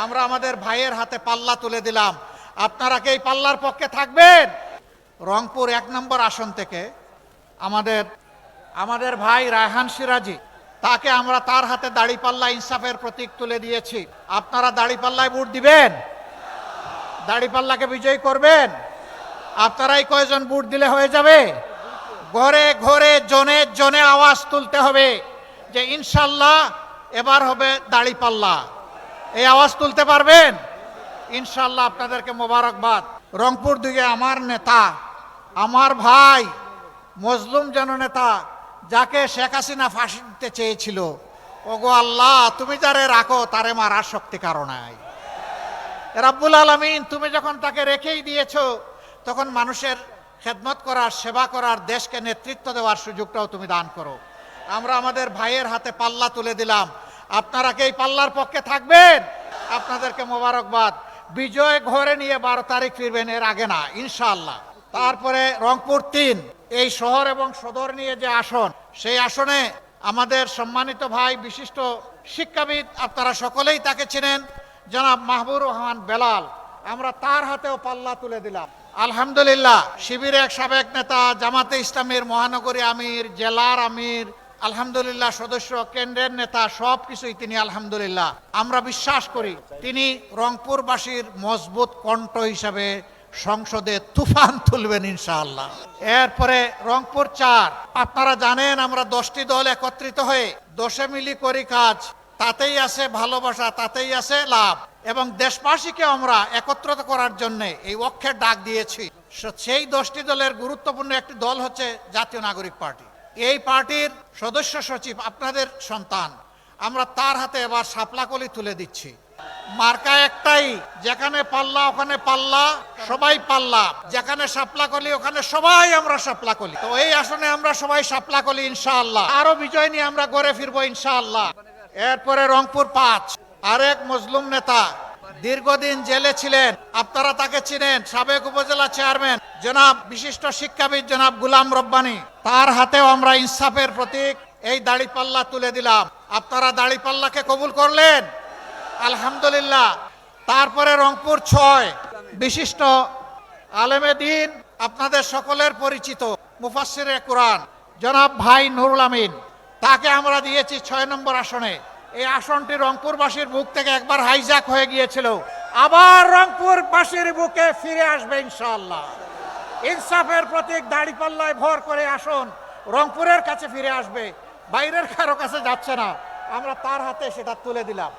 আমরা আমাদের ভাইয়ের হাতে পাল্লা তুলে দিলাম। আপনারা কি এই পাল্লার পক্ষে থাকবেন? রংপুর 1 নম্বর আসন থেকে আমাদের ভাই রায়হান সিরাজি, তাকে আমরা তার হাতে দাড়িপাল্লা ইনসাফের প্রতীক তুলে দিয়েছি। আপনারা দাড়িপাল্লায় ভোট দিবেন? দাড়িপাল্লাকে বিজয়ী করবেন? আপনারাই কয়জন ভোট দিলে হয়ে যাবে? ঘরে ঘরে জনে জনে আওয়াজ তুলতে হবে যে ইনশাল্লাহ এবার হবে দাড়িপাল্লা। এই আওয়াজ তুলতে পারবেন? ইনশাল্লাহ আপনাদেরকে মোবারকবাদ। রংপুর 2 আমার নেতা, আমার ভাই, মজলুম জননেতা, যাকে শেখ হাসিনা ফাঁসি দিতে চেয়েছিল, ওগো আল্লাহ তুমি যারে রাখো তারে মারার শক্তি কারো নাই। রাব্বুল আলামিন তুমি যখন তাকে রেখেই দিয়েছো, তখন মানুষের খেদমত করার, সেবা করার, দেশকে নেতৃত্ব দেওয়ার সুযোগটাও তুমি দান করো। আমরা আমাদের ভাইয়ের হাতে পাল্লা তুলে দিলাম। আপনারা কি এই পাল্লার পক্ষে থাকবেন? আপনাদেরকে মোবারকবাদ। বিজয় ঘরে নিয়ে 12 তারিখ ফিরবেন, এর আগে না ইনশাআল্লাহ। তারপরে রংপুর 3, এই শহর এবং সদর নিয়ে যে আসন, সেই আসনে আমাদের সম্মানিত ভাই, বিশিষ্ট শিক্ষাবিদ, আপনারা সকলেই তাকে চেনেন, জনাব মাহবুবুর রহমান বেলাল, আমরা তার হাতেও পাল্লা তুলে দিলাম। আলহামদুলিল্লাহ, শিবিরের এক সাবেক নেতা, জামাতে ইসলামের মহানগরী আমির, জেলার আমির, আলহামদুলিল্লাহ সদস্য, কেন্দ্রের নেতা, সব কিছুই তিনি আলহামদুলিল্লাহ। আমরা বিশ্বাস করি তিনি রংপুরবাসীর মজবুত কণ্ঠ হিসাবে সংসদে তুফান তুলবেন ইনশাআল্লাহ। এরপরে রংপুর 4, আপনারা জানেন আমরা 10টি দল একত্রিত হয়ে 10 মিলি করি কাজ, তাতেই আছে ভালোবাসা, তাতেই আছে লাভ, এবং দেশবাসীকে আমরা একত্রিত করার জন্য এই অক্ষের ডাক দিয়েছি। সেই 10টি দলের গুরুত্বপূর্ণ একটি দল হচ্ছে জাতীয় নাগরিক পার্টি। এই পার্টির সদস্য সচিব আপনাদের সন্তান, আমরা তার হাতে এবার শাপলাকলি তুলে দিচ্ছি। মার্কা একটাই, যেখানে পাল্লা ওখানে পাল্লা, সবাই পাল্লা, যেখানে শাপলাকলি ওখানে সবাই আমরা শাপলাকলি। তো এই আসনে আমরা সবাই শাপলাকলি ইনশাআল্লাহ। আরো বিজয় নিয়ে আমরা ঘরে ফিরবো ইনশাআল্লাহ। এরপরে রংপুর 5, আরেক মজলুম নেতা, দীর্ঘদিন জেলে ছিলেন, আপনারা তাকে চিনেন, সাবেক উপজেলা চেয়ারম্যান, জনাব বিশিষ্ট শিক্ষাবিদ জনাব গুলাম রব্বানী, তার হাতেও আমরা ইনসাফের প্রতীক এই দাড়িপাল্লা তুলে দিলাম। আপনারা দাড়িপাল্লাকে কবুল করলেন? আলহামদুলিল্লাহ। তারপরে রংপুর 6, বিশিষ্ট আলেমে দ্বীন, আপনাদের সকলের পরিচিত মুফাসসিরে কুরআন জনাব ভাই নুরুল আমিন, তাকে আমরা দিয়েছি 6 নম্বর আসনে। এই আসনটি রংপুরবাসীর বুক থেকে একবার হাইজ্যাক হয়ে গিয়েছিল, আবার রংপুরবাসীর বুকে ফিরে আসবে ইনশাআল্লাহ। ইনসাফের প্রতীক দাড়িপাল্লায় ভর করে আসন রংপুরের কাছে ফিরে আসবে, বাইরের কারো কাছে যাচ্ছে না। আমরা তার হাতে সেটা তুলে দিলাম।